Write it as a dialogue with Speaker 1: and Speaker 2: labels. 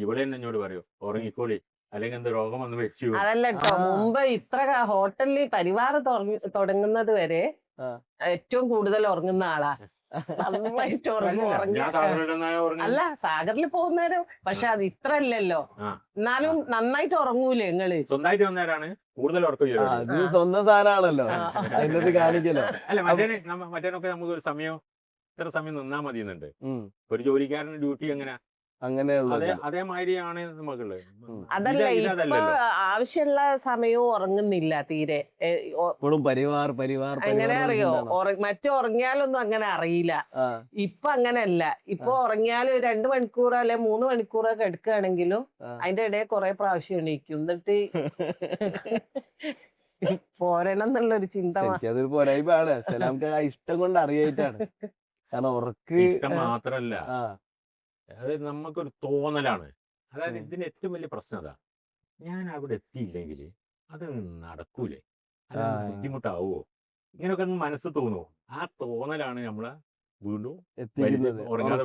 Speaker 1: ഇവിടെ തന്നെ എന്നോട് പറയൂ ഉറങ്ങിക്കോളി അല്ലെങ്കിൽ എന്ത് രോഗം വന്ന് വെച്ചു.
Speaker 2: അതല്ല കേട്ടോ, മുമ്പ് ഇത്ര ഹോട്ടലിൽ പരിവാർ തുടങ്ങുന്നത് വരെ ഏറ്റവും കൂടുതൽ ഉറങ്ങുന്ന ആളാ. നന്നായിട്ട് അല്ല, സാഗറിൽ പോകുന്നേരം. പക്ഷെ അത് ഇത്ര അല്ലല്ലോ, എന്നാലും നന്നായിട്ട് ഉറങ്ങൂലേ നിങ്ങള്?
Speaker 1: സ്വന്തമായിട്ട് വന്നേരാണ് കൂടുതൽ ഉറക്കം.
Speaker 3: സ്വന്തം സാധനമാണല്ലോ അതിന്റെ കാണിക്കലോ.
Speaker 1: അല്ല, മറ്റേനൊക്കെ നമുക്ക് ഒരു സമയം ഇത്ര സമയം നിന്നാ മതി എന്നുണ്ട്. ഒരു ജോലിക്കാരന് ഡ്യൂട്ടി എങ്ങനെ അതേമാതിരിയാണ് നമുക്കുള്ളത്.
Speaker 2: അതല്ല, ഇപ്പൊ ആവശ്യമുള്ള സമയവും ഉറങ്ങുന്നില്ല തീരെ. എങ്ങനെ അറിയോ, മറ്റു ഉറങ്ങിയാലൊന്നും അങ്ങനെ അറിയില്ല. ഇപ്പൊ അങ്ങനെയല്ല. ഇപ്പൊ ഉറങ്ങിയാലും 2 മണിക്കൂർ അല്ലെ 3 മണിക്കൂറൊക്കെ എടുക്കുകയാണെങ്കിലും അതിന്റെ ഇടയിൽ കുറെ പ്രാവശ്യം എണീക്കും. എന്നിട്ട് പോരണം എന്നുള്ളൊരു ചിന്ത.
Speaker 3: അതൊരു പോരായ്മയാണ്. സലാംക്ക് ഇഷ്ടം കൊണ്ട് അറിയായിട്ടാണ്. കാരണം ഉറക്ക്
Speaker 1: ഇഷ്ടം മാത്രല്ല, അത് നമുക്കൊരു തോന്നലാണ്. അതായത് ഇതിന് ഏറ്റവും വലിയ പ്രശ്നം അതാ, ഞാൻ അവിടെ എത്തിയില്ലെങ്കിൽ അത് നടക്കൂലേ, അത് ബുദ്ധിമുട്ടാവോ, ഇങ്ങനെയൊക്കെ ഒന്ന് മനസ്സ് തോന്നുമോ? ആ തോന്നലാണ് നമ്മളെ വീണ്ടും ഉറങ്ങാതെ